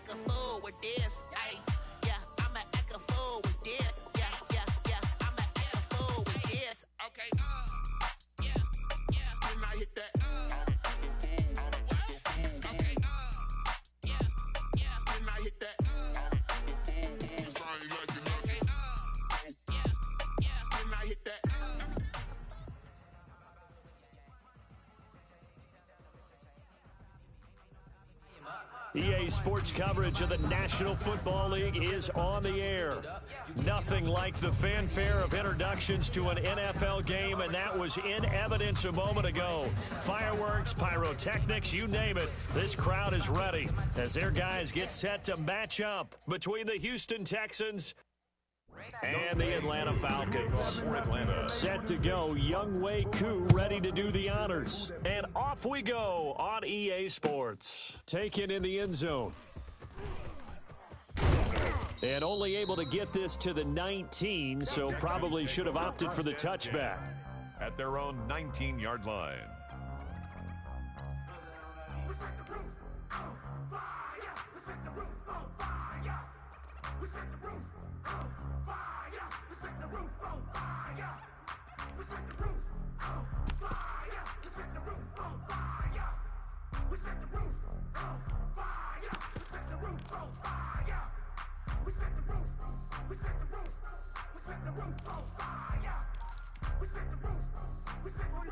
act a fool with this. Ay, yeah, I'ma act a fool with this. Yeah, I'ma act a fool with this. Okay, yeah, can I hit that? Okay, yeah, can I hit that? EA Sports coverage of the National Football League is on the air. Nothing like the fanfare of introductions to an NFL game, and that was in evidence a moment ago. Fireworks, pyrotechnics, you name it. This crowd is ready as their guys get set to match up between the Houston Texans and the Atlanta Falcons. Set to go, Younghoe Koo ready to do the honors. And off we go on EA Sports. Taken in the end zone. And only able to get this to the 19, so probably should have opted for the touchback. At their own 19-yard line.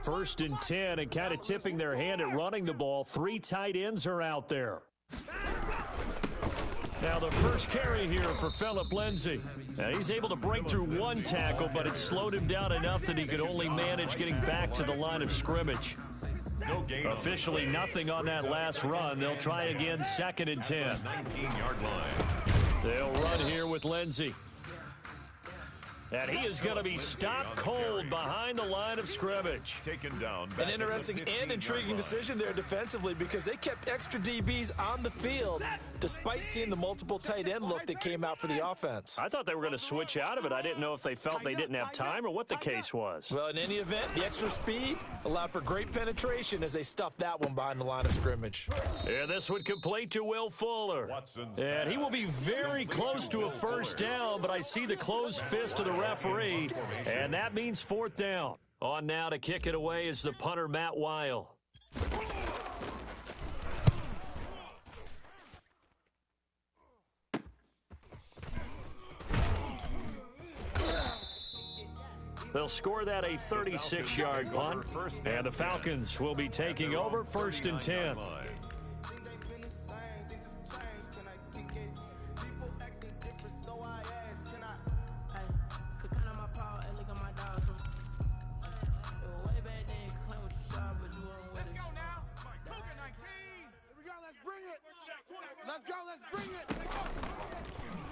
First and 10, and kind of tipping their hand at running the ball. 3 tight ends are out there. Now the first carry here for Phillip Lindsay. Now he's able to break through 1 tackle, but it slowed him down enough that he could only manage getting back to the line of scrimmage. Officially nothing on that last run. They'll try again, 2nd and 10. 19-yard line. They'll run here with Lindsay. And he is going to be stopped cold behind the line of scrimmage. Taken down. An interesting and intriguing decision there defensively because they kept extra DBs on the field despite seeing the multiple tight end look that came out for the offense. I thought they were going to switch out of it. I didn't know if they felt they didn't have time or what the case was. Well, in any event, the extra speed allowed for great penetration as they stuffed that one behind the line of scrimmage. And this would complete to Will Fuller. And he will be very close to a first down, but I see the closed fist of the referee, and that means 4th down. On now to kick it away is the punter, Matt Weil. They'll score that a 36-yard punt, and the Falcons will be taking over 1st and 10.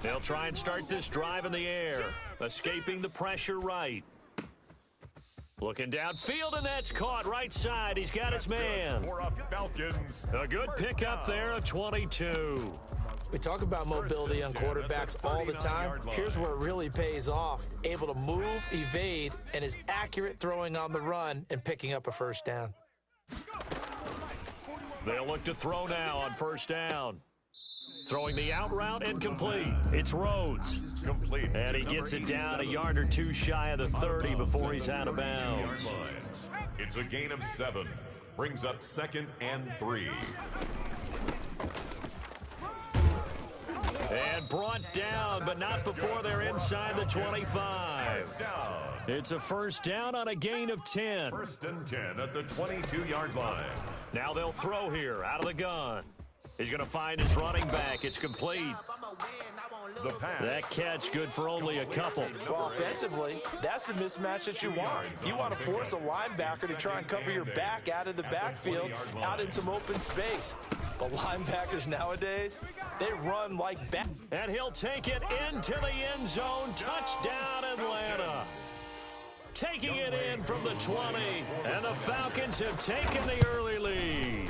They'll try and start this drive in the air, escaping the pressure right. Looking downfield, and that's caught right side. He's got his man. A good pickup there, a 22. We talk about mobility on quarterbacks all the time. Here's where it really pays off. Able to move, evade, and is accurate throwing on the run and picking up a first down. They'll look to throw now on 1st down. Throwing the out route and complete. It's Rhodes. Complete. And he gets it down a yard or 2 shy of the 30 before he's out of bounds. It's a gain of 7. Brings up 2nd and 3. And brought down, but not before they're inside the 25. It's a first down on a gain of 10. 1st and 10 at the 22-yard line. Now they'll throw here out of the gun. He's going to find his running back. It's complete. The pass. That catch good for only a couple. Well, offensively, that's the mismatch that you want. You want to force a linebacker to try and cover your back out of the backfield, out in some open space. But linebackers nowadays, they run like bat. And he'll take it into the end zone. Touchdown, Atlanta. Taking it in from the 20, and the Falcons have taken the early lead.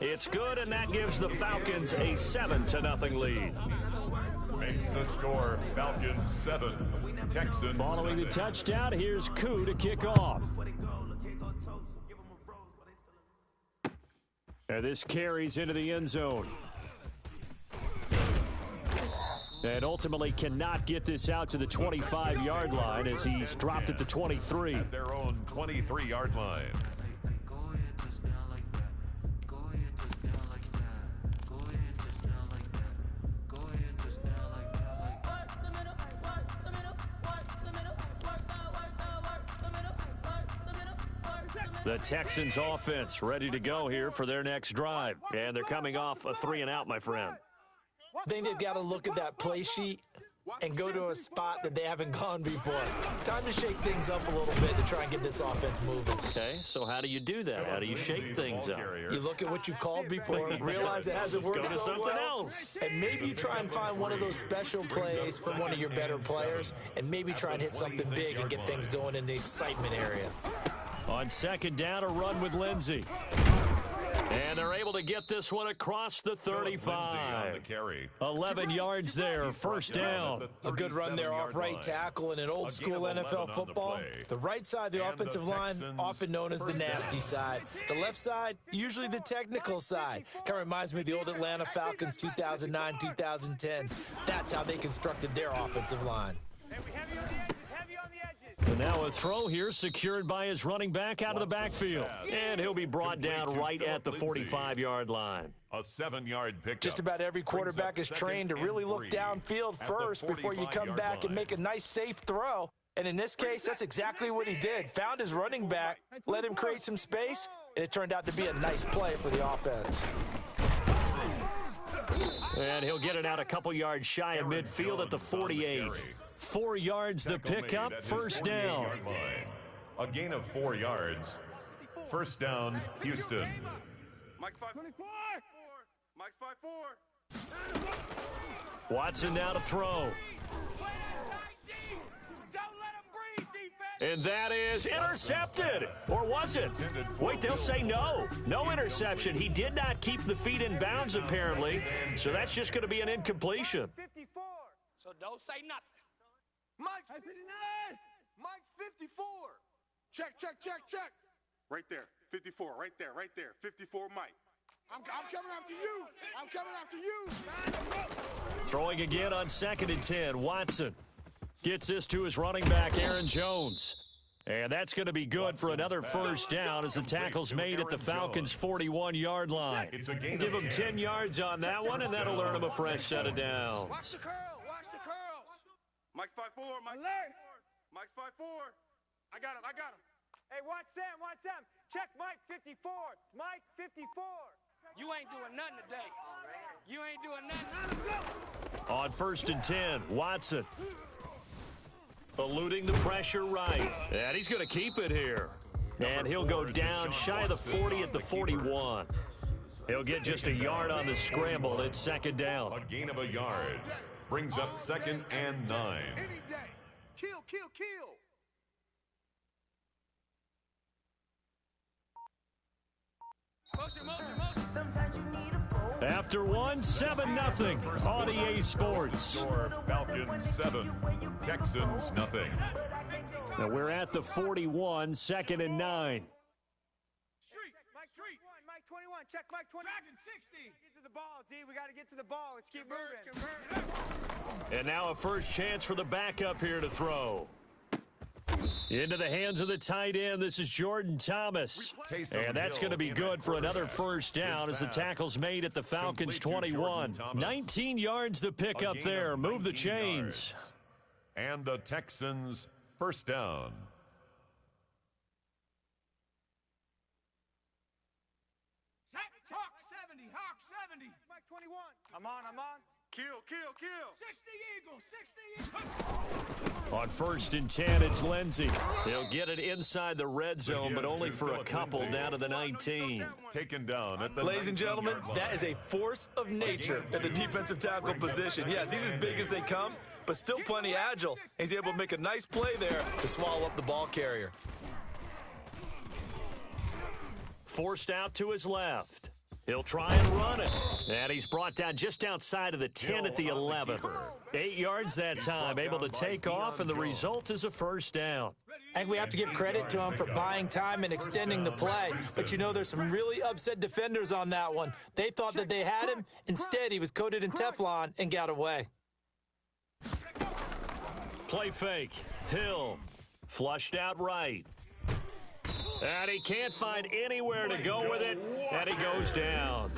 It's good, and that gives the Falcons a 7-0 lead. Makes the score Falcons 7, Texans. Following the touchdown, here's Koo to kick off. And this carries into the end zone. And ultimately cannot get this out to the 25-yard line as he's dropped it to 23. At their own 23-yard line. The Texans offense ready to go here for their next drive. And they're coming off a 3-and-out, my friend. I think they've got to look at that play sheet and go to a spot that they haven't gone before. Time to shake things up a little bit to try and get this offense moving. Okay, so how do you do that? How do you shake things up? You look at what you've called before, realize it hasn't worked so something well, else. and maybe you try and find one of those special plays from one of your better players, and maybe try and hit something big and get things going in the excitement area. On second down, a run with Lindsey. And they're able to get this one across the 35. 11 yards there, first down. A good run there off right tackle in an old-school NFL football. The right side of the offensive line, often known as the nasty side. The left side, usually the technical side. Kind of reminds me of the old Atlanta Falcons 2009, 2010. That's how they constructed their offensive line. And now a throw here secured by his running back out of the backfield. And he'll be brought down right at the 45-yard line. A 7-yard pickup. Just about every quarterback is trained to really look downfield first before you come back and make a nice, safe throw. And in this case, that's exactly what he did. Found his running back, let him create some space, and it turned out to be a nice play for the offense. And he'll get it out a couple yards shy of midfield at the 48. 4 yards the pickup, first down. A gain of 4 yards. First down, Houston. Mike's 5-4. Mike's 5-4. Watson now to throw. And that is intercepted. Or was it? Wait, they'll say no. No interception. He did not keep the feet in bounds, apparently. So that's just going to be an incompletion. 54. So don't say nothing. Mike's 59. Mike's 54. Check. Right there. 54. Right there. 54 Mike. I'm coming after you. I'm coming after you. Throwing again on 2nd and 10. Watson gets this to his running back, Aaron Jones. And that's going to be good for another first down as the tackle's made at the Falcons' 41-yard line. Give him 10 yards on that one, and that'll earn him a fresh set of downs. Watch the curls. Mike's 5-4. Mike's 5-4. I got him. Hey, watch Sam. Check Mike 54. Mike 54. You ain't doing nothing today. You ain't doing nothing. On 1st and 10, Watson eluding the pressure right. And he's going to keep it here. And he'll go down shy of the 40 at the 41. He'll get just a yard on the scramble at 2nd down. A gain of a yard. Brings up 2nd and 9. Any day. Kill. Motion. After one, 7-0 on EA Sports. Score Falcons 7, Texans nothing. Now we're at the 41, 2nd and 9. Mike 21. Check Mike 20. Dragon 60. Get to the ball, D. We got to get to the ball. Let's keep moving. And now a first chance for the backup here to throw. Into the hands of the tight end. This is Jordan Thomas. And that's going to be good for another first down as the tackle's made at the Falcons' 21. 19 yards the pickup there. Move the chains. And the Texans first down. Hawk 70. Mike 21. I'm on. Kill. 60 Eagles. On 1st and 10, it's Lindsey. He'll get it inside the red zone, but only for a couple down to the 19. Taken down at the Ladies and gentlemen, that is a force of nature at the defensive tackle position. Yes, he's as big as they come, but still plenty agile. He's able to make a nice play there to swallow up the ball carrier. Forced out to his left. He'll try and run it. And he's brought down just outside of the 10 at the 11. 8 yards that time, able to take off, and the result is a first down. I think we have to give credit to him for buying time and extending the play. But, you know, there's some really upset defenders on that one. They thought that they had him. Instead, he was coated in Teflon and got away. Play fake. Hill. Flushed out right. And he can't find anywhere to go with it, and he goes down.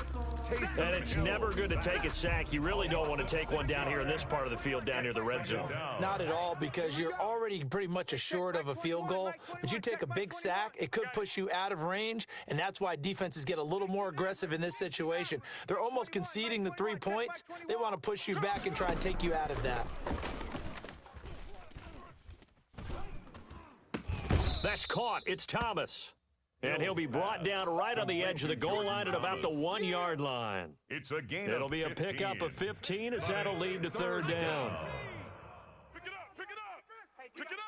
And it's never good to take a sack. You really don't want to take one down here in this part of the field, down near the red zone. Not at all, because you're already pretty much assured of a field goal. But you take a big sack, it could push you out of range, and that's why defenses get a little more aggressive in this situation. They're almost conceding the 3 points. They want to push you back and try and take you out of that. That's caught. It's Thomas. And he'll be brought down right on the edge of the goal line at about the 1 yard line. It's a gain. It'll be a pickup of 15 as that'll lead to third down. Pick it up, pick it up, pick it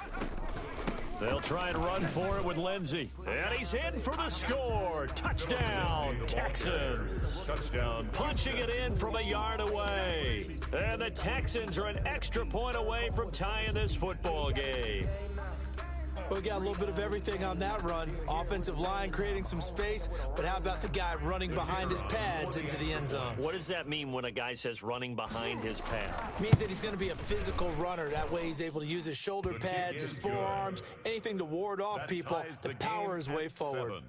up. They'll try and run for it with Lindsey. And he's in for the score. Touchdown, Texans. Touchdown. Punching it in from a yard away. And the Texans are an extra point away from tying this football game. We got a little bit of everything on that run. Offensive line creating some space, but how about the guy running behind his pads into the end zone? What does that mean when a guy says running behind his pad? Means that he's going to be a physical runner. That way he's able to use his shoulder pads, his forearms, anything to ward off people to power his way forward.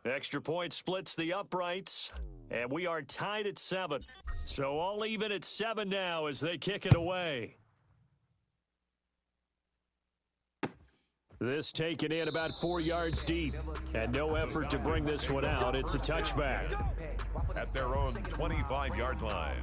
Extra point splits the uprights, and we are tied at 7. So all even at 7 now as they kick it away. This taken in about 4 yards deep, and no effort to bring this one out. It's a touchback. At their own 25-yard line.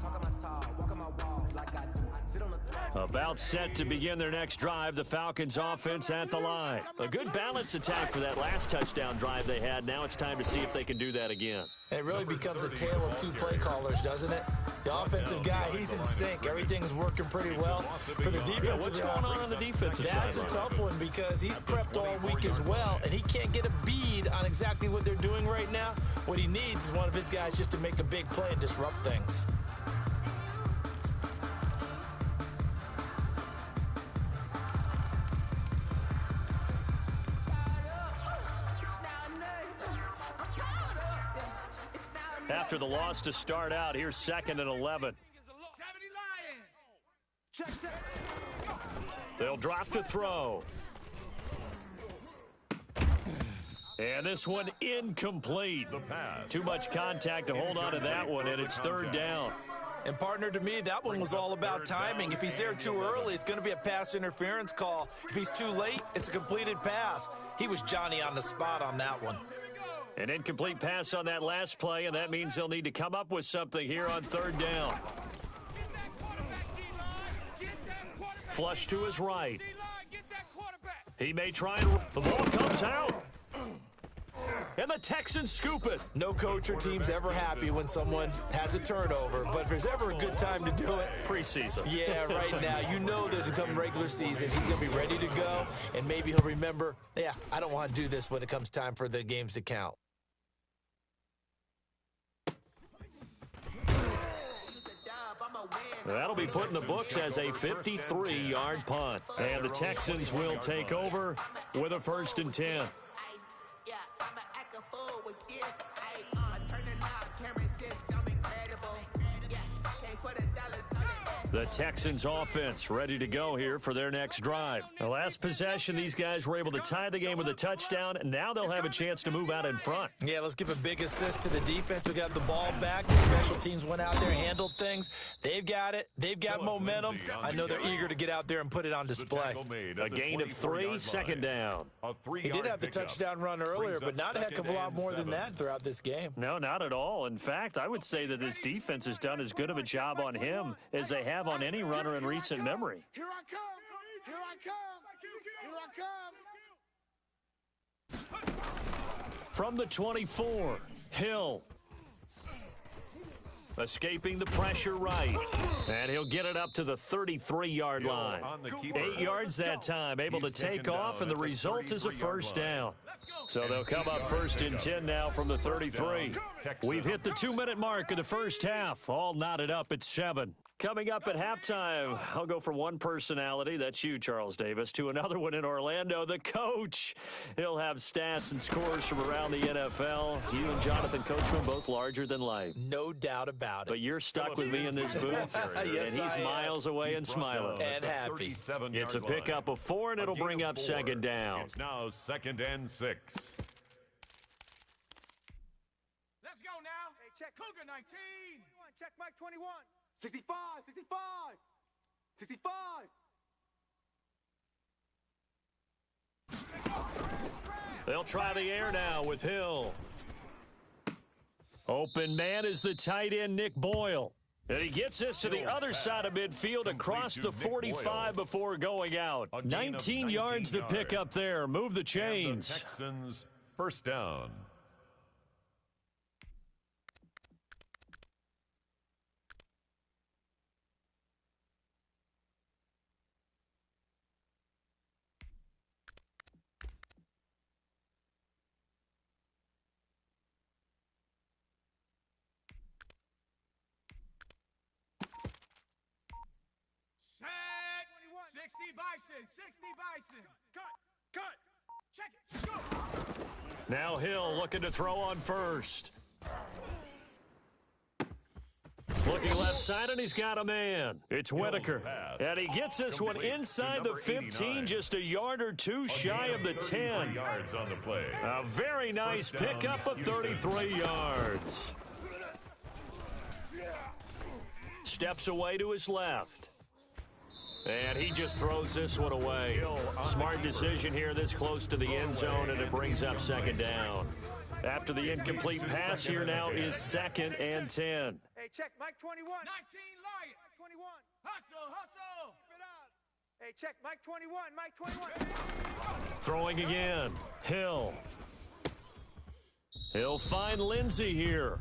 About set to begin their next drive, the Falcons offense at the line. A good balance attack for that last touchdown drive they had. Now it's time to see if they can do that again. And it really becomes a tale of two play callers, doesn't it? The offensive guy, he's in sync. Everything's working pretty well. For the defensive what's going on the defensive side? That's a tough one because he's prepped all week as well, and he can't get a bead on exactly what they're doing right now. What he needs is one of his guys just to make a big play and disrupt things. After the loss to start out, here's 2nd and 11. They'll drop to throw. And this one incomplete. Too much contact to hold on to that one, and it's third down. And partner, to me, that one was all about timing. If he's there too early, it's going to be a pass interference call. If he's too late, it's a completed pass. He was Johnny on the spot on that one. An incomplete pass on that last play, and that means they'll need to come up with something here on third down. Flush to his right. He may try and... The ball comes out. And the Texans scoop it. No coach or team's ever happy when someone has a turnover, but if there's ever a good time to do it... Preseason. Yeah, right now. You know that come regular season, he's going to be ready to go, and maybe he'll remember, yeah, I don't want to do this when it comes time for the games to count. That'll be put in the books as a 53-yard punt. And the Texans will take over with a 1st and 10. The Texans offense ready to go here for their next drive. The last possession, these guys were able to tie the game with a touchdown, and now they'll have a chance to move out in front. Yeah, let's give a big assist to the defense who got the ball back. The special teams went out there and handled things. They've got it. They've got momentum. I know they're eager to get out there and put it on display. A gain of 3, 2nd down. He did have the touchdown run earlier, but not a heck of a lot more than that throughout this game. No, not at all. In fact, I would say that this defense has done as good of a job on him as they have on any runner in recent memory. Here I come. Here I come. Here I come. From the 24, Hill. Escaping the pressure right. And he'll get it up to the 33-yard line. 8 yards that time, able to take off, and the result is a 1st down. So they'll come up 1st and 10 now from the 33. We've hit the 2-minute mark of the first half. All knotted up at 7. Coming up at halftime, I'll go from one personality, that's you, Charles Davis, to another one in Orlando, the coach. He'll have stats and scores from around the NFL. You and Jonathan Coachman both larger than life. No doubt about it. But you're stuck with me in this booth, Yes, and he's miles away and smiling. And happy. It's a pickup of 4, and it'll bring up 2nd down. It's now 2nd and 6. Let's go now. Hey, check Cougar 19. Check Mike 21. 65, 65, 65. They'll try the air now with Hill. Open man is the tight end, Nick Boyle. And he gets this to the other side of midfield across the 45 before going out. 19 yards to pick up there. Move the chains. The Texans, 1st down. Set. 60 Bison. 60 Bison. Cut. Check it. Go. Now Hill looking to throw on first. Looking left side, and he's got a man. It's Whitaker. And he gets this one inside the 15, just a yard or two shy of the 10. Yards on the play. A very nice pickup of 33 yards. Steps away to his left. And he just throws this one away. Smart decision here this close to the end zone, and it brings up 2nd down. After the incomplete pass, here now is 2nd and 10. Hey, check Mike 21. 19 Lion. 21. Hustle. Get out. Hey, check Mike 21. Mike 21. Throwing again. Hill. He'll find Lindsey here.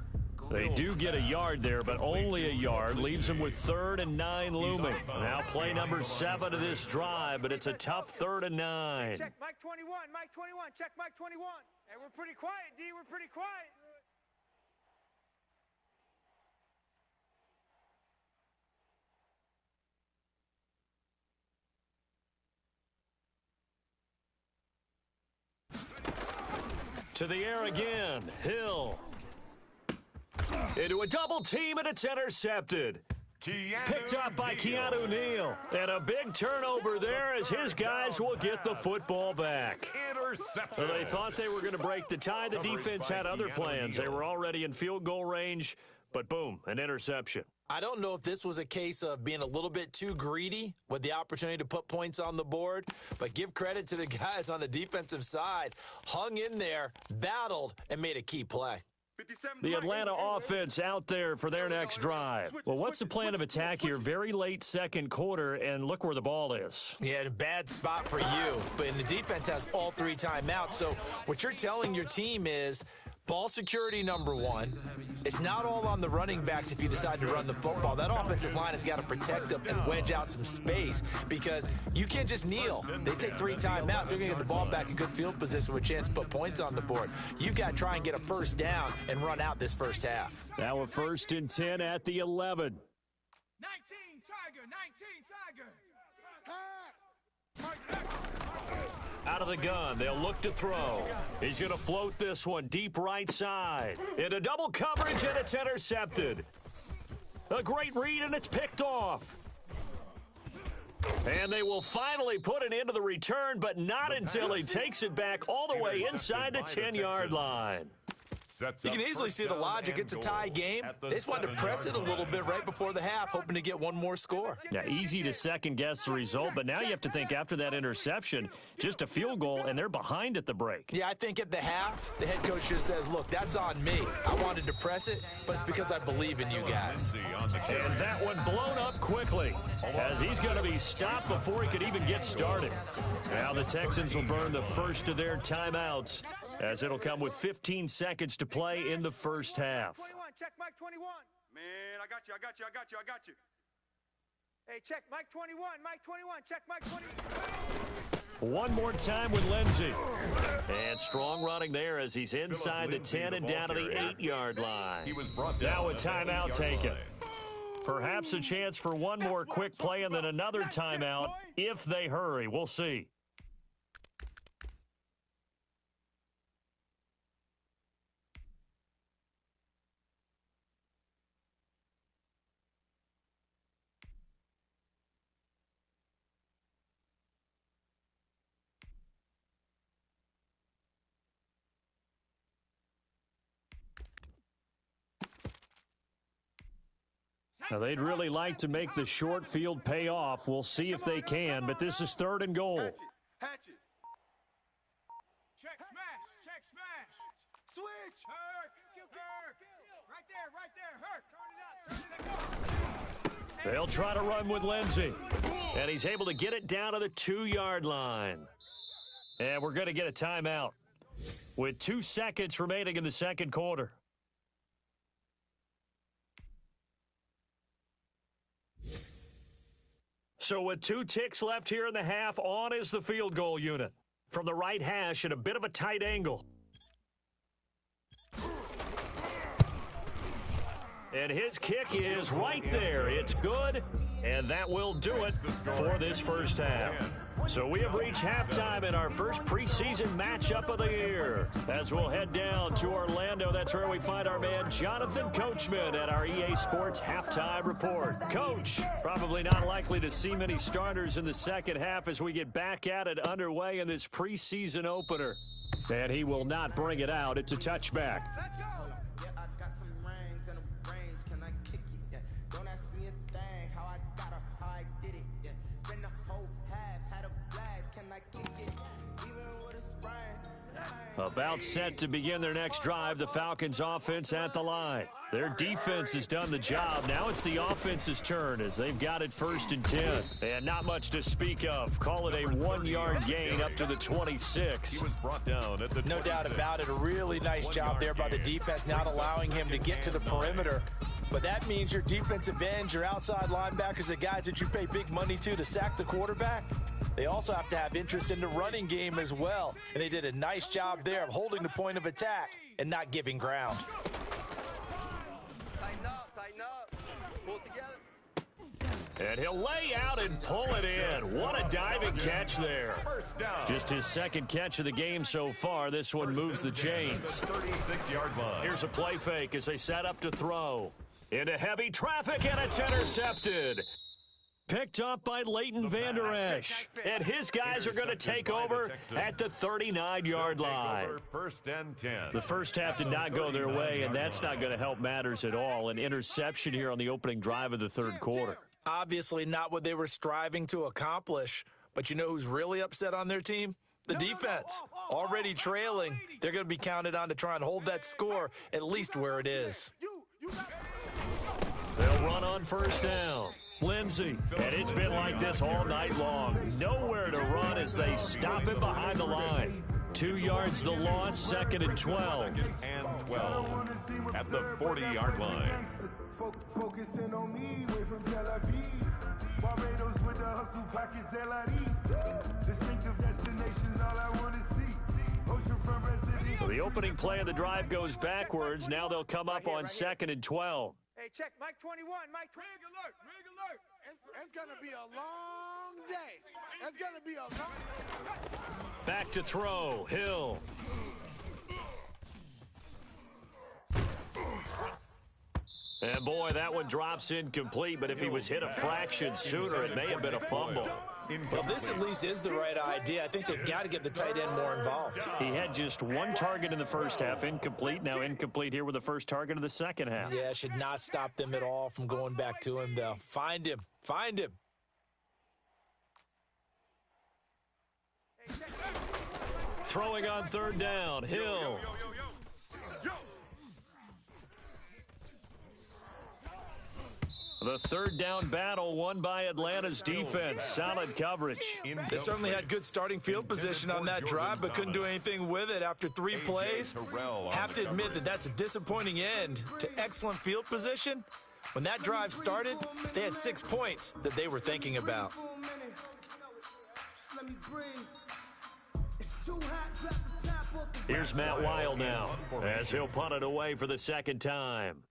They do get a yard there, but only a yard. Leaves them with 3rd and 9 looming. Now play number 7 of this drive, but it's a tough 3rd and 9. Check Mike 21. Mike 21. Check Mike 21. Hey, we're pretty quiet, D. We're pretty quiet. To the air again. Hill. Into a double team, and it's intercepted. Picked up by Keanu Neal. And a big turnover there as his guys will get the football back. Intercepted. They thought they were going to break the tie. The defense had other plans. They were already in field goal range, but boom, an interception. I don't know if this was a case of being a little bit too greedy with the opportunity to put points on the board, but give credit to the guys on the defensive side. Hung in there, battled, and made a key play. The Atlanta offense out there for their next drive. Well, what's the plan of attack here? Very late 2nd quarter, and look where the ball is. Yeah, a bad spot for you, but the defense has all 3 timeouts. So what you're telling your team is ball security number 1. It's not all on the running backs if you decide to run the football. That offensive line has got to protect them and wedge out some space because you can't just kneel. They take 3 timeouts. They're going to get the ball back in good field position with a chance to put points on the board. You got to try and get a 1st down and run out this first half. Now a 1st and 10 at the 11. 19 Tiger. 19 Tiger. Pass. Out of the gun, they'll look to throw. He's going to float this one deep right side. Into double coverage, and it's intercepted. A great read, and it's picked off. And they will finally put it into the return, but not until he takes it back all the way inside the 10-yard line. You can easily see the logic. It's a tie game. They just wanted to press it a little bit right before the half, hoping to get one more score. Yeah, easy to second-guess the result, but now you have to think after that interception, just a field goal, and they're behind at the break. Yeah, I think at the half, the head coach just says, look, that's on me. I wanted to press it, but it's because I believe in you guys. And that one blown up quickly, as he's going to be stopped before he could even get started. Now the Texans will burn the first of their timeouts, as it'll come with 15 seconds to play in the first half. 21, check Mike 21. Man, I got you. Hey, check Mike 21. Mike 21, check Mike 21. One more time with Lindsey. And strong running there as he's inside the 10 and down to the 8-yard line. He was brought down. Now a timeout taken. Perhaps a chance for one more quick play and then another timeout if they hurry. We'll see. Now, they'd really like to make the short field pay off. We'll see if they can, but this is 3rd and goal. Hatch it. Check smash. Switch. Hurk. Right there. Turn it up. They'll try to run with Lindsey. And he's able to get it down to the 2-yard line. And we're going to get a timeout with 2 seconds remaining in the second quarter. So with 2 ticks left here in the half, on is the field goal unit. From the right hash at a bit of a tight angle. And his kick is right there. It's good, and that will do it for this first half. So we have reached halftime in our first preseason matchup of the year. As we'll head down to Orlando, that's where we find our man Jonathan Coachman at our EA Sports Halftime Report. Coach, probably not likely to see many starters in the second half as we get back at it underway in this preseason opener. And he will not bring it out. It's a touchback. Let's go. Yeah, I got some rings and a range. Can I kick it? Yeah. Don't ask me a thing. How I got her, how I did it. Yeah. Spend the whole half, had a blast. Can I kick it? Even with a sprain. About set to begin their next drive, the Falcons offense at the line. Their defense has done the job. Now it's the offense's turn as they've got it 1st and 10. And not much to speak of. Call it a 1-yard gain up to the 26. He was brought down at the No doubt about it. A really nice job there by the defense, not allowing him to get to the perimeter. But that means your defensive ends, your outside linebackers, the guys that you pay big money to sack the quarterback, they also have to have interest in the running game as well. And they did a nice job there of holding the point of attack and not giving ground. Tighten up. Pull it together. And he'll lay out and pull it in. What a diving catch there. First down. Just his second catch of the game so far. This one moves the chains. 36-yard line. Here's a play fake as they set up to throw. Into heavy traffic, and it's intercepted. Picked up by Leighton Vander Esch. And his guys are going to take over at the 39-yard line. First and 10. The first half did not go their way, and that's not going to help matters at all. An interception here on the opening drive of the third quarter. Obviously not what they were striving to accomplish. But you know who's really upset on their team? The defense. Already trailing. They're going to be counted on to try and hold that score at least where it is. They'll run on first down. Lindsey, and it's been like this all night long. Nowhere to run as they stop him behind the line. 2 yards the loss, 2nd and 12. And 12 at the 40-yard line. Focusing on me, way from Tel Aviv. Barbados with the hustle pockets, LIDs. Distinctive destinations, all I want to see. Oceanfront residents. So the opening play of the drive goes backwards. Now they'll come up on 2nd and 12. Hey, check. Mike 21. Mike 20. Rig alert. It's going to be a long day. It's going to be a long Back to throw. Hill. And boy, that one drops incomplete, but if he was hit a fraction sooner, it may have been a fumble. Well, this at least is the right idea. I think they've got to get the tight end more involved. He had just 1 target in the first half, incomplete. Now incomplete here with the first target of the second half. Yeah, should not stop them at all from going back to him, though. Find him. Find him. Throwing on 3rd down. Hill. The 3rd down battle won by Atlanta's defense. Solid coverage. They certainly had good starting field position on that drive, but couldn't do anything with it after 3 plays. Have to admit that that's a disappointing end to excellent field position. When that drive started, they had 6 points that they were thinking about. Here's Matt Weil now as he'll punt it away for the second time.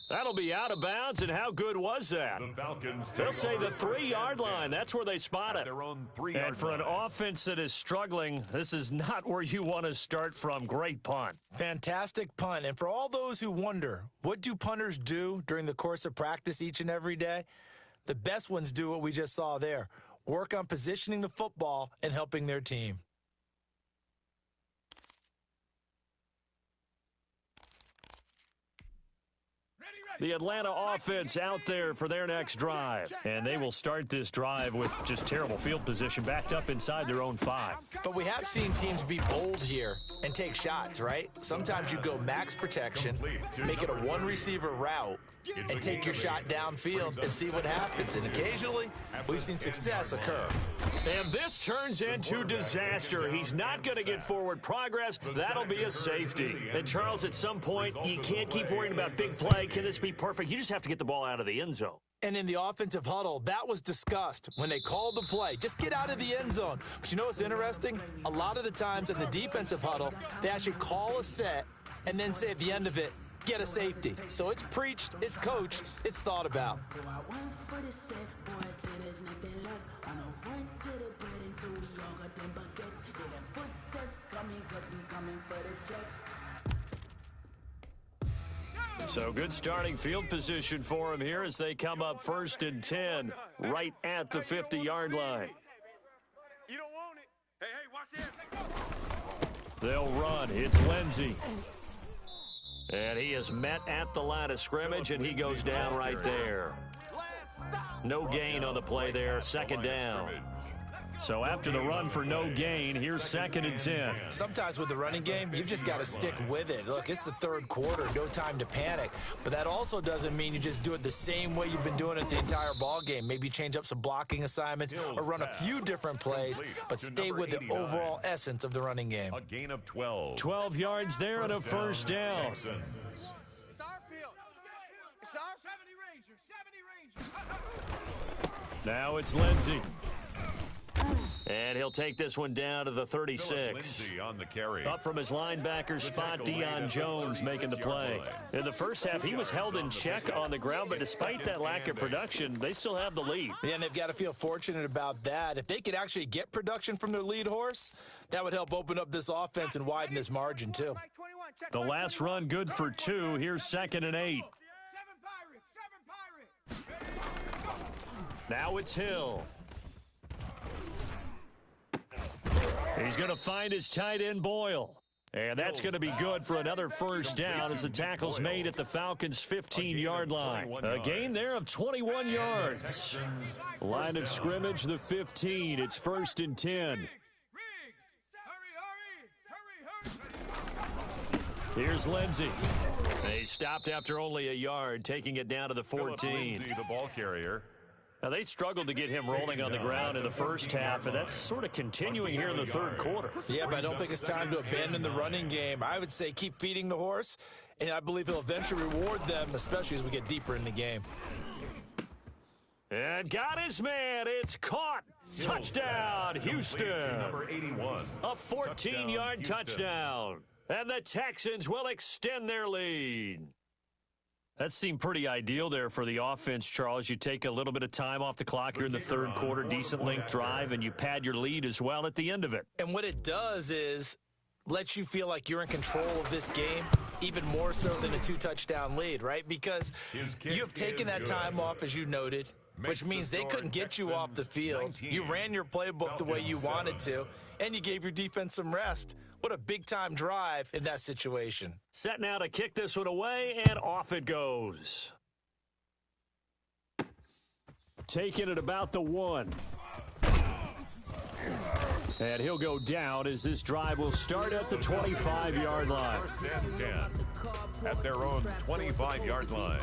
That'll be out of bounds, and how good was that? The Falcons They'll say the 3-yard line. That's where they spot it. their own 3-yard And for an line. offense that is struggling, this is not where you want to start from. Great punt. Fantastic punt. And for all those who wonder, what do punters do during the course of practice each and every day? The best ones do what we just saw there. Work on positioning the football and helping their team. The Atlanta offense out there for their next drive. And they will start this drive with just terrible field position, backed up inside their own 5. But we have seen teams be bold here and take shots, right? Sometimes you go max protection, make it a one-receiver route, and take your shot downfield and see what happens. And occasionally, we've seen success occur. And this turns into disaster. He's not going to get forward progress. That'll be a safety. And, Charles, at some point, you can't keep worrying about big play. Can this be perfect? You just have to get the ball out of the end zone. And in the offensive huddle, that was discussed when they called the play. Just get out of the end zone. But you know what's interesting? A lot of the times in the defensive huddle, they actually call a set and then say at the end of it, get a safety. So it's preached, it's coached, it's thought about. So good starting field position for him here as they come up 1st and 10 right at the 50-yard line. You don't want it. Hey, watch it. They'll run. It's Lindsey. And he is met at the line of scrimmage, and he goes down right there. No gain on the play there, 2nd down. So after the run for no gain, here's 2nd and 10. Sometimes with the running game, you've just got to stick with it. Look, it's the 3rd quarter, no time to panic. But that also doesn't mean you just do it the same way you've been doing it the entire ball game. Maybe change up some blocking assignments or run a few different plays, but stay with the overall essence of the running game. A gain of 12. 12 yards there and a 1st down. It's our field. It's our 70 Ranger. Now it's Lindsey. And he'll take this one down to the 36. Lindsey on the carry. Up from his linebacker spot, Deion Jones making the play. In the first half, he was held in check on the ground, but despite that lack of production, they still have the lead. Yeah, and they've got to feel fortunate about that. If they could actually get production from their lead horse, that would help open up this offense and widen this margin, too. The last run good for 2. Here's 2nd and 8. Now it's Hill. He's going to find his tight end, Boyle. And that's going to be good for another 1st down as the tackle's made at the Falcons' 15-yard line. A gain there of 21 yards. Line of scrimmage, the 15. It's 1st and 10. Here's Lindsey. He stopped after only a yard, taking it down to the 14. Lindsey, the ball carrier. Now, they struggled to get him rolling on the ground in the first half, and that's sort of continuing here in the 3rd quarter. Yeah, but I don't think it's time to abandon the running game. I would say keep feeding the horse, and I believe he'll eventually reward them, especially as we get deeper in the game. And got his man. It's caught. Touchdown, Houston. Number 81. A 14-yard touchdown. And the Texans will extend their lead. That seemed pretty ideal there for the offense, Charles. You take a little bit of time off the clock here in the 3rd quarter, decent length drive, and you pad your lead as well at the end of it. And what it does is let you feel like you're in control of this game, even more so than a 2-touchdown lead, right? Because you have taken that time off, as you noted, which means they couldn't get you off the field. You ran your playbook the way you wanted to, and you gave your defense some rest. What a big-time drive in that situation. Set now to kick this one away, and off it goes. Taking it about the 1. And he'll go down as this drive will start at the 25-yard line. 1st and 10 at their own 25-yard line.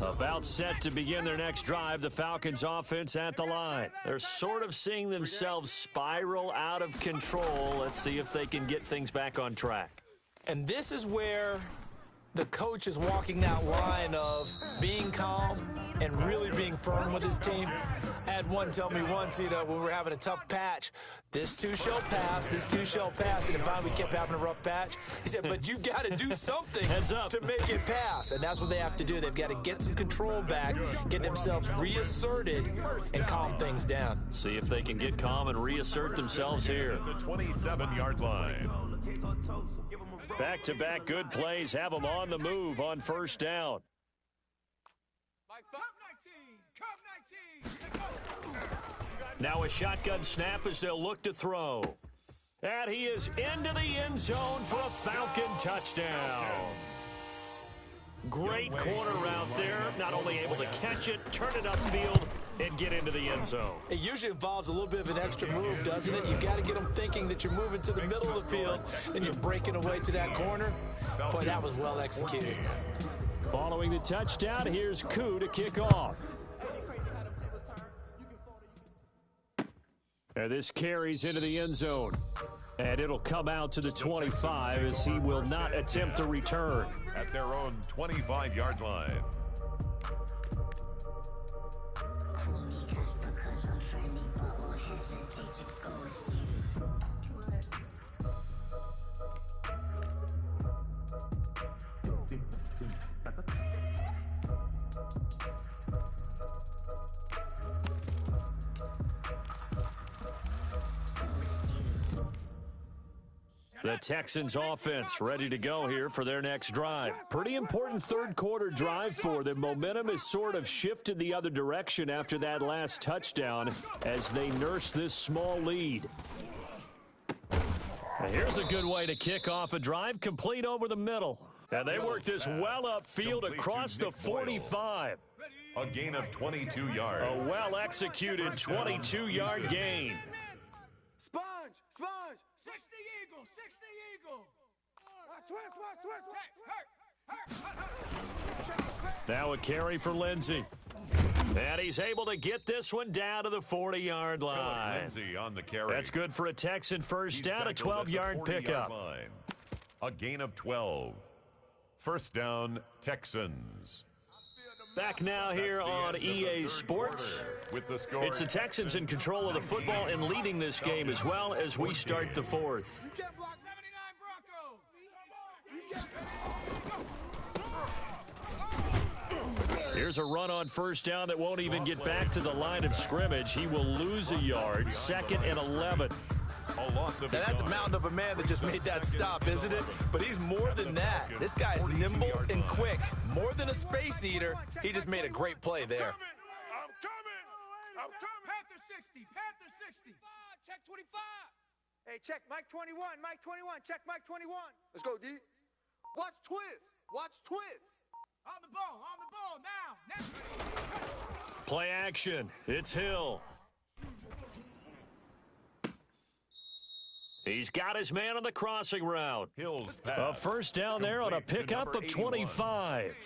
About set to begin their next drive, the Falcons offense at the line. They're sort of seeing themselves spiral out of control. Let's see if they can get things back on track. And this is where the coach is walking that line of being calm and really being firm with his team. I had one tell me once, when we were having a tough patch, this too shall pass, this too shall pass, and finally we kept having a rough patch. He said, but you got to do something to make it pass, and that's what they have to do. They've got to get some control back, get themselves reasserted, and calm things down. See if they can get calm and reassert themselves here. The 27-yard line. Back-to-back good plays have them on the move on first down. Now a shotgun snap as they'll look to throw. And he is into the end zone for a Falcon touchdown. Great corner route there. Not only able to catch it, turn it upfield, and get into the end zone. It usually involves a little bit of an extra move, doesn't it? You got to get them thinking that you're moving to the middle of the field, and you're breaking away to that corner. Boy, that was well executed. Following the touchdown, here's Koo to kick off. And this carries into the end zone. And it'll come out to the 25 as he will not attempt to return. At their own 25-yard line. The Texans offense ready to go here for their next drive. Pretty important third quarter drive for them. Momentum has sort of shifted the other direction after that last touchdown as they nurse this small lead. And here's a good way to kick off a drive, complete over the middle. And they work this well upfield across the 45. A gain of 22 yards. A well-executed 22-yard gain. Sponge! 60 Eagle! Now a carry for Lindsey. And he's able to get this one down to the 40-yard line. Lindsey on the carry. That's good for a Texan first down, a 12-yard pickup. Line. A gain of 12. First down, Texans. Back now here on EA Sports. With the score, It's the Texans in control of the football and leading this game as well as we start the fourth. Here's a run on first down that won't even get back to the line of scrimmage. He will lose a yard, 2nd and 11. Now that's a mountain of a man that just made that stop, isn't it? But he's more than that. This guy's nimble and quick. More than a space eater, he just made a great play there. I'm coming. Panther 60. Check 25. Hey, check Mike 21. Check Mike 21. Let's go, D. Watch twist. On the ball now. Play action. It's Hill. He's got his man on the crossing route. Hill's A pass. first down there on a pickup of 25.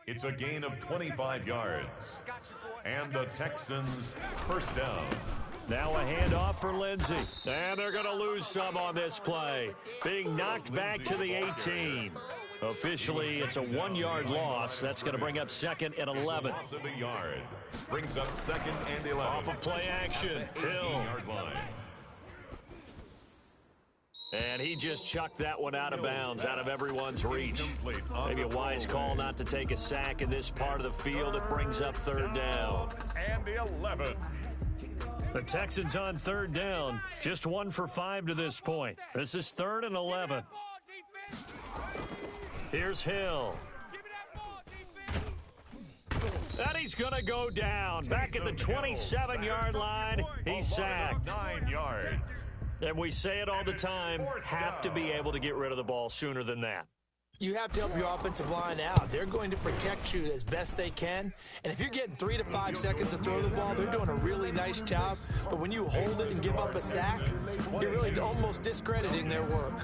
It's a gain of 25 yards. And the Texans first down. Now a handoff for Lindsey. And they're going to lose some on this play. Being knocked back to the 18. Officially, it's a 1-yard loss. That's going to bring up 2nd and 11. Loss of a yard. Brings up 2nd and 11. Off of play action. Hill. 18-yard line. And he just chucked that one out of bounds, out of everyone's reach. Maybe a wise call not to take a sack in this part of the field. It brings up 3rd down. And the 11. The Texans on 3rd down. Just 1 for 5 to this point. This is 3rd and 11. Here's Hill. And he's going to go down. Back at the 27-yard line. He's sacked. 9 yards. And we say it all the time, have to be able to get rid of the ball sooner than that. You have to help your offensive line out. They're going to protect you as best they can. And if you're getting 3 to 5 seconds to throw the ball, they're doing a really nice job. But when you hold it and give up a sack, you're really almost discrediting their work.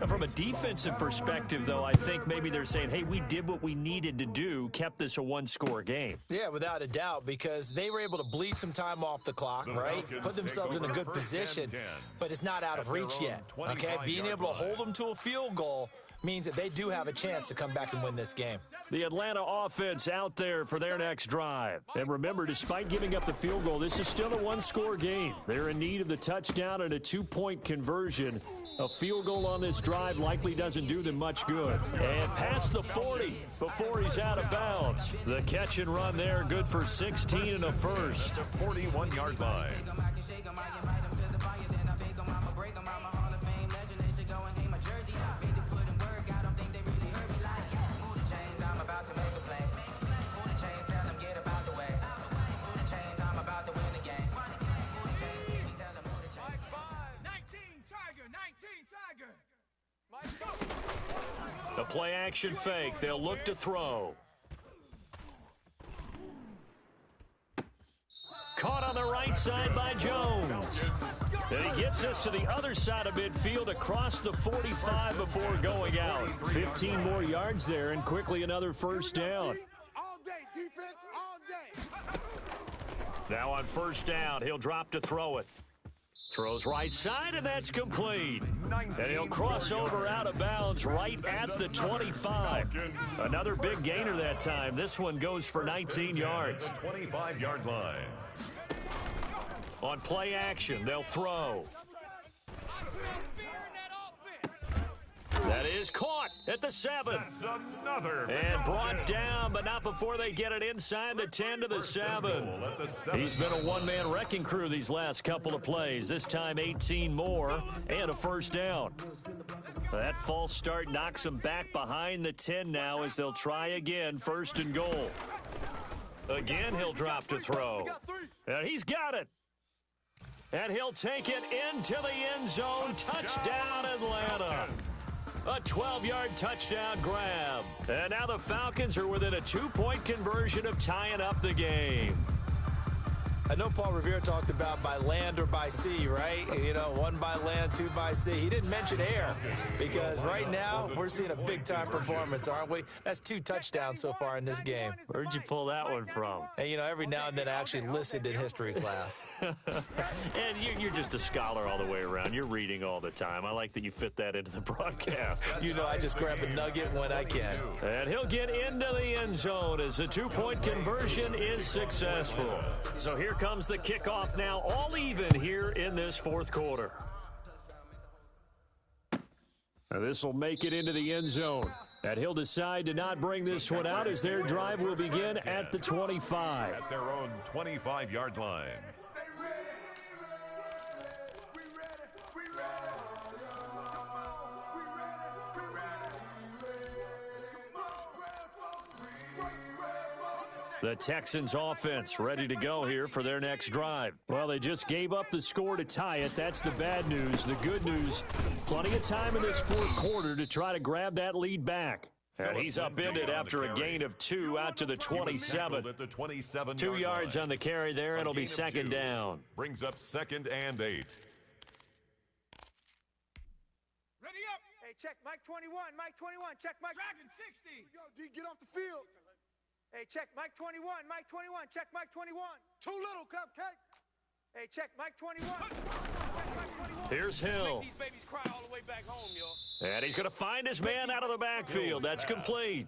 From a defensive perspective, though, I think maybe they're saying, hey, we did what we needed to do, kept this a 1-score game. Yeah, without a doubt, because they were able to bleed some time off the clock, right? Put themselves in a good position, but it's not out of reach yet, okay? Being able to hold them to a field goal means that they do have a chance to come back and win this game. The Atlanta offense out there for their next drive. And remember, despite giving up the field goal, this is still a one-score game. They're in need of the touchdown and a two-point conversion. A field goal on this drive likely doesn't do them much good. And past the 40 before he's out of bounds. The catch and run there, good for 16 and a first. 41-yard line. The play-action fake. They'll look to throw. Caught on the right side by Jones. And he gets us to the other side of midfield across the 45 before going out. 15 more yards there and quickly another first down. All day, defense, all day. Now on first down, he'll drop to throw it. Throws right side, and that's complete. And he'll cross over out of bounds right at the 25. Another big gainer that time. This one goes for 19 yards. 25-yard line. On play action, they'll throw. That is caught at the 7. That's another. And brought down, but not before they get it inside the 10 to the 7. He's been a one-man wrecking crew these last couple of plays. This time 18 more and a first down. That false start knocks them back behind the 10 now as they'll try again, first and goal. Again, he'll drop to throw. And he's got it. And he'll take it into the end zone. Touchdown, Atlanta. A 12-yard touchdown grab. And now the Falcons are within a 2-point conversion of tying up the game. I know Paul Revere talked about by land or by sea, right? You know, 1 by land, 2 by sea. He didn't mention air because right now we're seeing a big-time performance, aren't we? That's 2 touchdowns so far in this game. Where'd you pull that one from? And, you know, every now and then I actually listened in history class. And you're just a scholar all the way around. You're reading all the time. I like that you fit that into the broadcast. You know, I just grab a nugget when I can. And he'll get into the end zone as the 2-point conversion is successful. So here comes the kickoff now, all even here in this fourth quarter. Now this will make it into the end zone. And he'll decide to not bring this one out as their drive will begin at the 25. At their own 25-yard line. The Texans offense ready to go here for their next drive. Well, they just gave up the score to tie it. That's the bad news. The good news, plenty of time in this fourth quarter to try to grab that lead back. And he's upended after a gain of 2 out to the 27. 2 yards on the carry there, and it'll be second down. Brings up 2nd and 8. Ready up. Hey, check Mike 21. Mike 21. Check Mike. Dragon 60. Go, D, get off the field. Hey, check Mike 21. Mike 21. Check Mike 21. Too little, cupcake. Hey, check Mike 21. Check Mike 21. Here's Hill. Make these babies cry all the way back home, yo. And he's going to find his man out of the backfield. That's complete.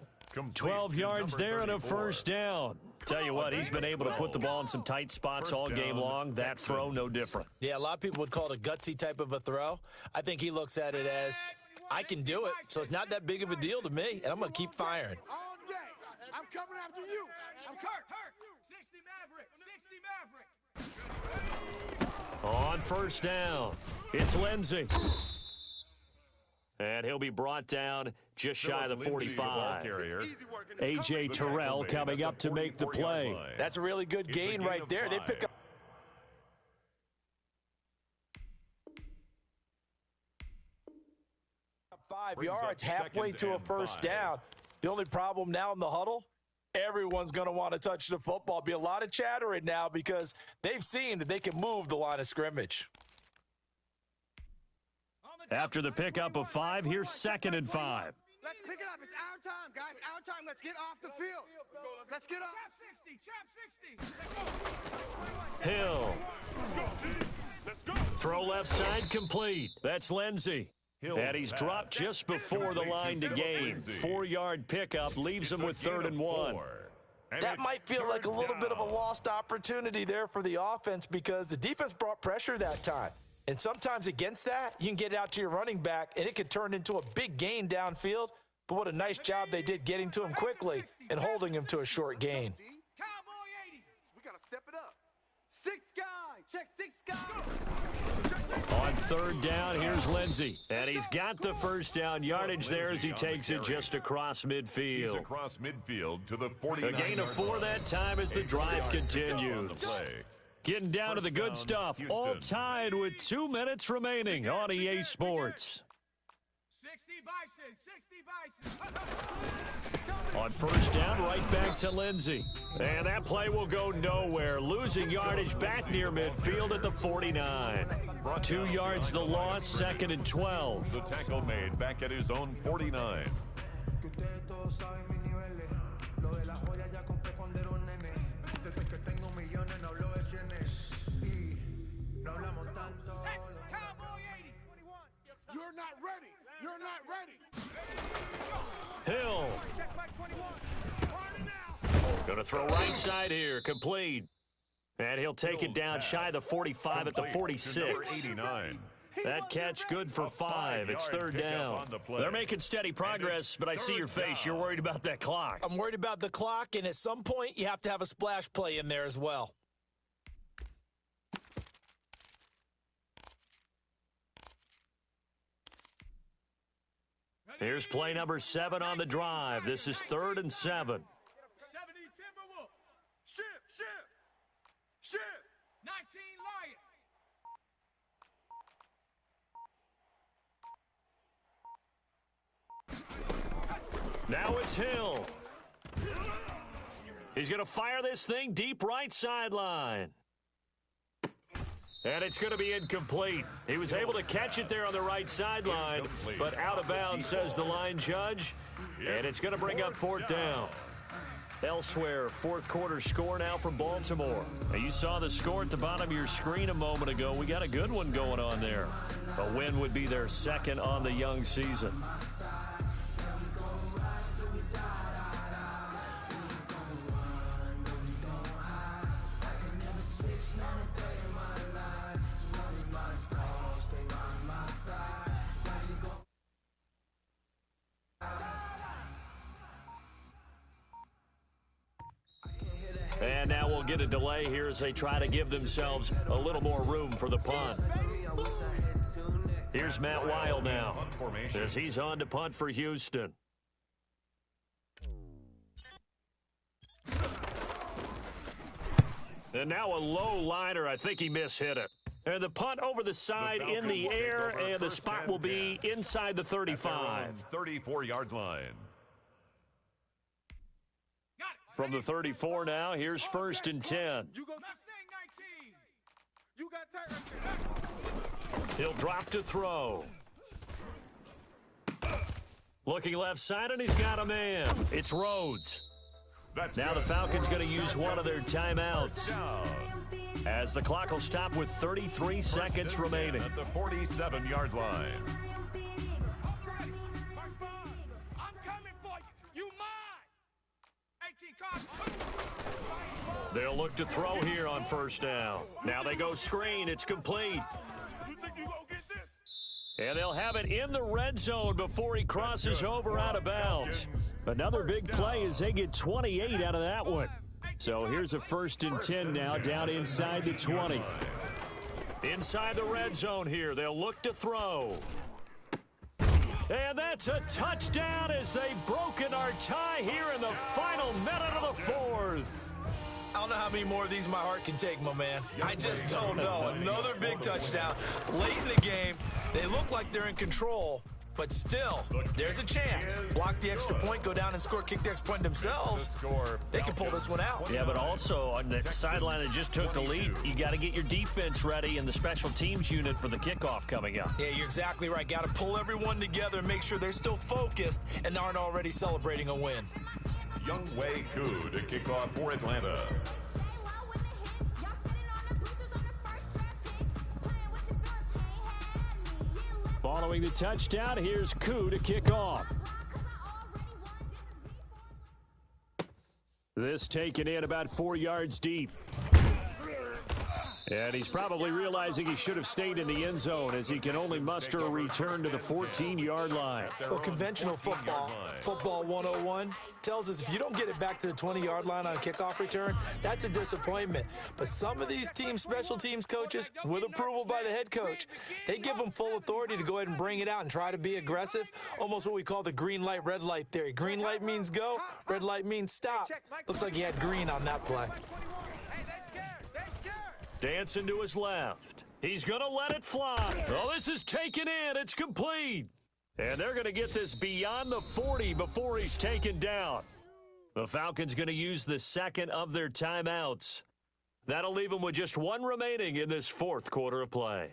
12 yards there and a first down. Tell you what, he's been able to put the ball in some tight spots all game long. That throw, no different. Yeah, a lot of people would call it a gutsy type of a throw. I think he looks at it as, I can do it, so it's not that big of a deal to me, and I'm going to keep firing. All day. I'm coming after you. I'm Hurt. 60 Maverick. On first down, it's Lindsey. And he'll be brought down just shy of the 45. A.J. Terrell coming up to make the play. That's a really good gain right there. They pick up 5 yards halfway to a first down. The only problem now in the huddle, everyone's going to want to touch the football. Be a lot of chattering now because they've seen that they can move the line of scrimmage. After the pickup of 5, here's 2nd and 5. Let's pick it up. It's our time, guys. Our time. Let's get off the field. Let's get up. Trap 60. Hill. Throw left side complete. That's Lindsey. And he's dropped just before the line to gain. 4-yard pickup leaves him with 3rd and 1. That might feel like a little bit of a lost opportunity there for the offense because the defense brought pressure that time. And sometimes against that, you can get out to your running back, and it could turn into a big gain downfield. But what a nice job they did getting to him quickly and holding him to a short gain. Cowboy 80. We got to step it up. 6 guy. Check 6 guy. On 3rd down, here's Lindsey. And he's got the first down yardage there as he takes it just across midfield. He's across midfield to the 49. A gain of 4 that time as the drive continues. Getting down to the good stuff. All tied with 2 minutes remaining on EA Sports. 60 Bison. On 1st down, right back to Lindsey. And that play will go nowhere. Losing yardage back near midfield at the 49. 2 yards the loss, 2nd and 12. The tackle made back at his own 49. You're not ready. You're not ready. Hill. Going to throw right side here, complete. And he'll take it down shy the 45 at the 46. 89. That catch good for 5. It's 3rd down. They're making steady progress, but I see your face. You're worried about that clock. I'm worried about the clock, and at some point, you have to have a splash play in there as well. Here's play number 7 on the drive. This is 3rd and 7. Shift. 19 Lion. Now it's Hill. He's going to fire this thing deep right sideline. And it's going to be incomplete. He was able to catch it there on the right sideline, but out of bounds, says the line judge. And it's going to bring up 4th down. Elsewhere, 4th quarter score now from Baltimore. Now, you saw the score at the bottom of your screen a moment ago. We got a good one going on there. A win would be their 2nd on the young season. And now we'll get a delay here as they try to give themselves a little more room for the punt. Here's Matt Weil now as he's on to punt for Houston. And now a low liner. I think he mishit it. And the punt over the side in the air, and the spot will be inside the 35. 34-yard line. From the 34 now, here's 1st and 10. He'll drop to throw. Looking left side, and he's got a man. It's Rhodes. Now the Falcons going to use one of their timeouts, as the clock will stop with 33 seconds remaining. At the 47-yard line. They'll look to throw here on 1st down. Now they go screen. It's complete. And they'll have it in the red zone before he crosses over out of bounds. Another big play as they get 28 out of that one. So here's a 1st and 10 now down inside the 20. Inside the red zone here. They'll look to throw. And that's a touchdown as they've broken our tie here in the final minute of the 4th. I don't know how many more of these my heart can take, my man. I just don't know. Another big touchdown late in the game. They look like they're in control, but still, there's a chance. Block the extra point, go down and score, kick the extra point themselves. They can pull this one out. Yeah, but also on the sideline that just took the lead, you got to get your defense ready and the special teams unit for the kickoff coming up. Yeah, you're exactly right. Got to pull everyone together and make sure they're still focused and aren't already celebrating a win. Young Wei Koo to kick off for Atlanta. Following the touchdown, here's Koo to kick off. This taken in about 4 yards deep. And he's probably realizing he should have stayed in the end zone as he can only muster a return to the 14-yard line. Well, conventional football 101, tells us if you don't get it back to the 20-yard line on a kickoff return, that's a disappointment. But some of these special teams coaches, with approval by the head coach, they give them full authority to go ahead and bring it out and try to be aggressive, almost what we call the green light, red light theory. Green light means go, red light means stop. Looks like he had green on that play. Dancing to his left. He's going to let it fly. Oh, this is taken in. It's complete. And they're going to get this beyond the 40 before he's taken down. The Falcons going to use the second of their timeouts. That'll leave them with just one remaining in this fourth quarter of play.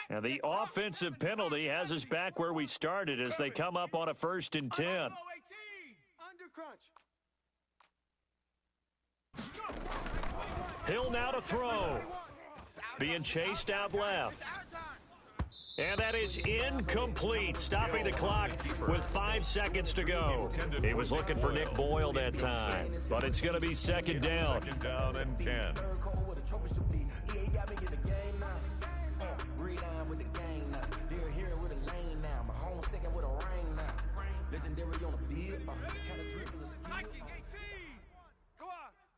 And the offensive penalty has us back where we started as they come up on a 1st and 10. Hill now to throw. Being chased out left. And that is incomplete, stopping the clock with 5 seconds to go. He was looking for Nick Boyle that time, but it's going to be second down. Second down and 10.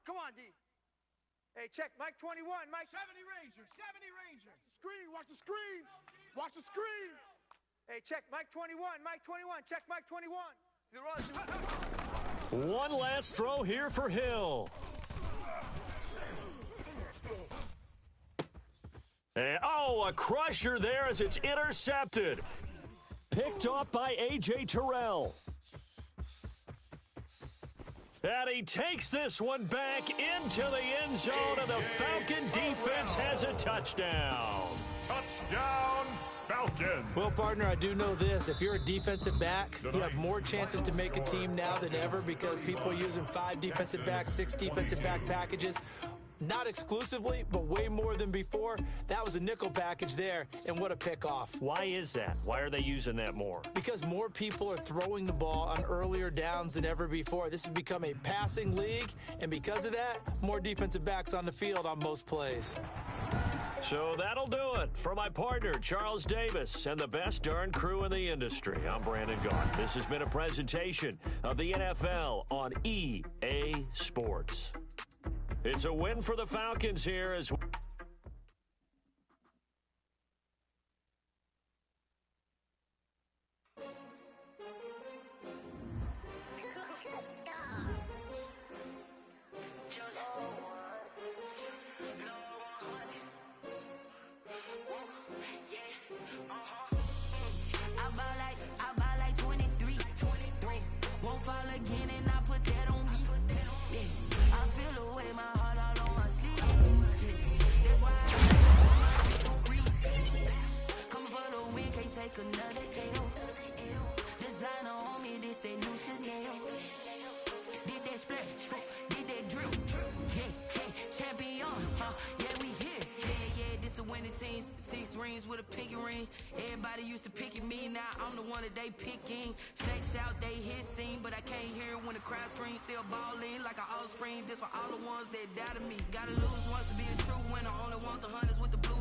Come on, D. Hey, check. Mike 21. Mike 70 Rangers. 70 Rangers. Screen. Watch the screen. Watch the screen. Hey, check. Mike 21. Mike 21. Check Mike 21. One last throw here for Hill. And, a crusher there as it's intercepted. Picked off by A.J. Terrell. And he takes this one back into the end zone, and the Falcon defense has a touchdown. Touchdown, Falcons. Well, partner, I do know this. If you're a defensive back, you have more chances to make a team now than ever because people are using 5 defensive backs, 6 defensive back packages. Not exclusively, but way more than before. That was a nickel package there, and what a pickoff. Why is that? Why are they using that more? Because more people are throwing the ball on earlier downs than ever before. This has become a passing league, and because of that, more defensive backs on the field on most plays. So that'll do it for my partner, Charles Davis, and the best darn crew in the industry. I'm Brandon Gaunt. This has been a presentation of the NFL on EA Sports. It's a win for the Falcons here as well. I buy like 23. Won't fall again and I put that on me. Yeah. I feel the way my heart all on my sleeve. That's why I don't freeze. Coming for the win, can't take another L. Designer on me, this that new Chanel. Did that splash, did that drip. Yeah, champion, yeah, we here. Yeah, this the winning team. 6 rings with a pinky ring. Everybody used to picking me, now I'm the one that they picking. Snakes out, they hit scene, but I can't hear it when the crowd screams. Still balling like an offspring. This for all the ones that doubted me. Gotta lose once to be a true winner. Only want the hunters with the blue